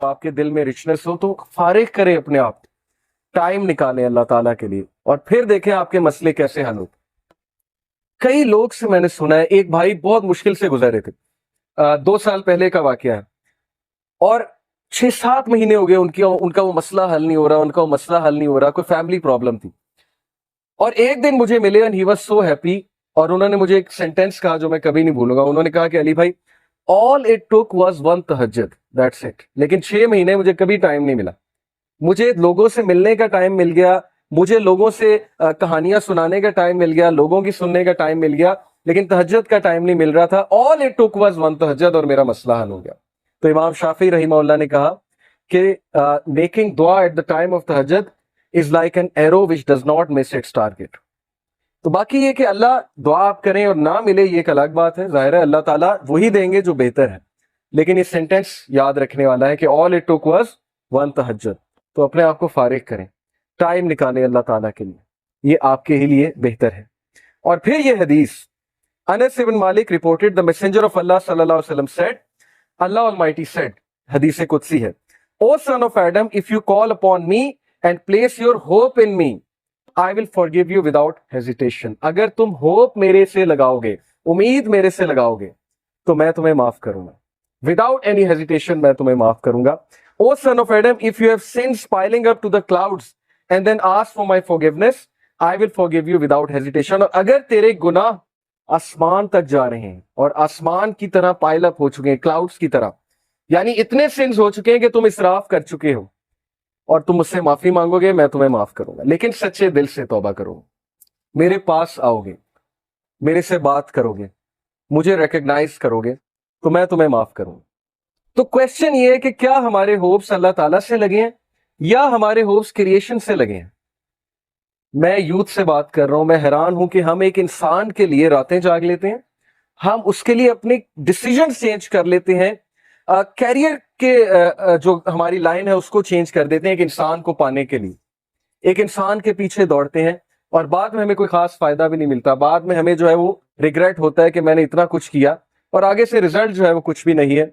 آپ کے دل میں رچنس ہو تو فارغ کریں اپنے آپ، ٹائم نکالیں اللہ تعالیٰ کے لیے، اور پھر دیکھیں آپ کے مسئلے کیسے حل ہوتے۔ کئی لوگ سے میں نے سنا ہے، ایک بھائی بہت مشکل سے گزرے تھے، 2 سال پہلے کا واقعہ ہے، اور 6-7 مہینے ہو گئے ان کا وہ مسئلہ حل نہیں ہو رہا، ان کا وہ مسئلہ حل نہیں ہو رہا، کوئی فیملی پرابلم تھی۔ اور ایک دن مجھے ملے and he was so happy، اور انہوں نے مجھے ایک سینٹینس کہا جو میں کبھی نہیں بھولوں گا۔ انہوں نے کہا کہ علی بھائی all it took was one تہجد، that's it، لیکن 6 مہینے مجھے کبھی ٹائم نہیں ملا، مجھے لوگوں سے ملنے کا ٹائم مل گیا، مجھے لوگوں سے کہانیاں سنانے کا ٹائم مل گیا، لوگوں کی سننے کا ٹائم مل گیا، لیکن تہجد کا ٹائم نہیں مل رہا تھا۔ all it took was one تہجد، اور میرا مسئلہ حل ہو گیا۔ تو امام شافعی رحمہ اللہ نے کہا کہ میکنگ دعا ایٹ دا ٹائم آف تہجد is like an arrow which does not miss its target. تو باقی یہ کہ اللہ دعا آپ کریں اور نہ ملے یہ ایک الگ بات ہے، ظاہر ہے اللہ تعالیٰ وہی دیں گے جو بہتر ہے، لیکن یہ سینٹینس یاد رکھنے والا ہے کہ all it took was one تہجد۔ تو اپنے آپ کو فارغ کریں، ٹائم نکالیں اللہ تعالیٰ کے لیے، یہ آپ کے ہی لیے بہتر ہے۔ اور پھر یہ حدیث، انس بن مالک reported the messenger of Allah صلی اللہ علیہ وسلم said، Allah Almighty said، حدیث قدسی ہے، O son of Adam, if you call upon me and place your hope in me, I will forgive you without hesitation۔ اگر تم ہوپ میرے سے لگاؤ گے، امید میرے سے لگاؤ گے، تو میں تمہیں معاف کروں گا، without any hesitation میں تمہیں معاف کروں گا۔ O son of Adam, if you have sins piling up to the clouds and then ask for my forgiveness, I will forgive you without hesitation۔ اور اگر تیرے گناہ آسمان تک جا رہے ہیں اور آسمان کی طرح پائل اپ ہو چکے ہیں، کلاؤڈز کی طرح، یعنی اتنے سنز ہو چکے ہیں کہ تم اسراف کر چکے ہو، اور تم مجھ سے معافی مانگو گے، میں تمہیں معاف کروں گا، لیکن سچے دل سے توبہ کرو، میرے پاس آؤ گے، میرے سے بات کرو گے، مجھے ریکگنائز کرو گے، تو میں تمہیں معاف کروں گا۔ تو کویسچن یہ ہے کہ کیا ہمارے ہوپس اللہ تعالیٰ سے لگے ہیں یا ہمارے ہوپس کریشن سے لگے ہیں؟ میں یوتھ سے بات کر رہا ہوں، میں حیران ہوں کہ ہم ایک انسان کے لیے راتیں جاگ لیتے ہیں، ہم اس کے لیے اپنے ڈیسیجن چینج کر لیتے ہیں، کیریئر کے جو ہماری لائن ہے اس کو چینج کر دیتے ہیں ایک انسان کو پانے کے لیے، ایک انسان کے پیچھے دوڑتے ہیں، اور بعد میں ہمیں کوئی خاص فائدہ بھی نہیں ملتا، بعد میں ہمیں جو ہے وہ ریگریٹ ہوتا ہے کہ میں نے اتنا کچھ کیا اور آگے سے رزلٹ جو ہے وہ کچھ بھی نہیں ہے۔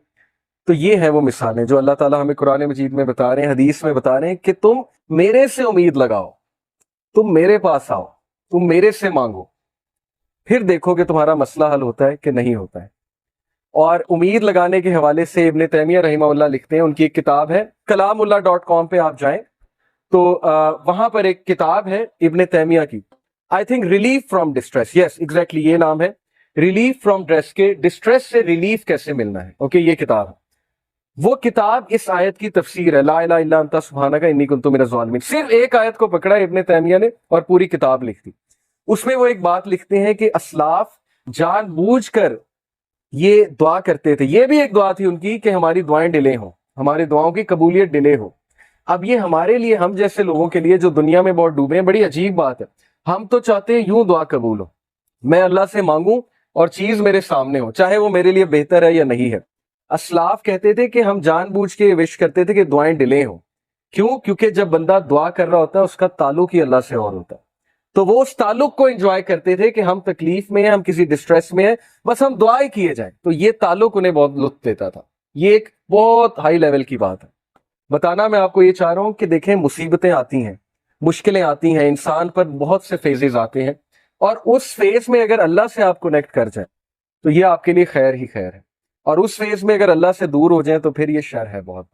تو یہ ہے وہ مثالیں جو اللہ تعالیٰ ہمیں قرآن مجید میں بتا رہے ہیں، حدیث میں بتا رہے ہیں کہ تم میرے سے امید لگاؤ، تم میرے پاس آؤ، تم میرے سے مانگو، پھر دیکھو کہ تمہارا مسئلہ حل ہوتا ہے کہ نہیں ہوتا ہے۔ اور امید لگانے کے حوالے سے ابن تیمیہ رحمہ اللہ لکھتے ہیں، ان کی ایک کتاب ہے kalamullah.com پہ آپ جائیں تو وہاں پر ایک کتاب ہے ابن تیمیہ کی، I think relief from distress, yes exactly یہ نام ہے، ریلیف فرام ڈسٹریس، کے ڈسٹریس سے ریلیف کیسے ملنا ہے، اوکے یہ کتاب ہے۔ وہ کتاب اس آیت کی تفسیر ہے، لا الہ الا انت سبحانک انی کنت من الظالمین، صرف ایک آیت کو پکڑا ابن تیمیہ نے اور پوری کتاب لکھ دی۔ اس میں وہ ایک بات لکھتے ہیں کہ اسلاف جان بوجھ کر یہ دعا کرتے تھے، یہ بھی ایک دعا تھی ان کی کہ ہماری دعائیں ڈیلے ہوں، ہماری دعاؤں کی قبولیت ڈیلے ہو۔ اب یہ ہمارے لیے، ہم جیسے لوگوں کے لیے جو دنیا میں بہت ڈوبے ہیں، بڑی عجیب بات ہے، ہم تو چاہتے ہیں یوں دعا قبول ہو، میں اللہ سے مانگوں اور چیز میرے سامنے ہو، چاہے وہ میرے لیے بہتر ہے یا نہیں ہے۔ اسلاف کہتے تھے کہ ہم جان بوجھ کے وش کرتے تھے کہ دعائیں ڈیلے ہوں، کیوں؟ کیونکہ جب بندہ دعا کر رہا ہوتا ہے اس کا تعلق ہی اللہ سے اور ہوتا ہے، تو وہ اس تعلق کو انجوائے کرتے تھے کہ ہم تکلیف میں ہیں، ہم کسی ڈسٹریس میں ہیں، بس ہم دعائیں کیے جائیں، تو یہ تعلق انہیں بہت لطف دیتا تھا۔ یہ ایک بہت ہائی لیول کی بات ہے، بتانا میں آپ کو یہ چاہ رہا ہوں کہ دیکھیں مصیبتیں آتی ہیں، مشکلیں آتی ہیں، انسان پر بہت سے فیزز آتے ہیں، اور اس فیز میں اگر اللہ سے آپ کنیکٹ کر جائیں تو یہ آپ کے لیے خیر ہی خیر ہے، اور اس فیز میں اگر اللہ سے دور ہو جائیں تو پھر یہ شر ہے بہت۔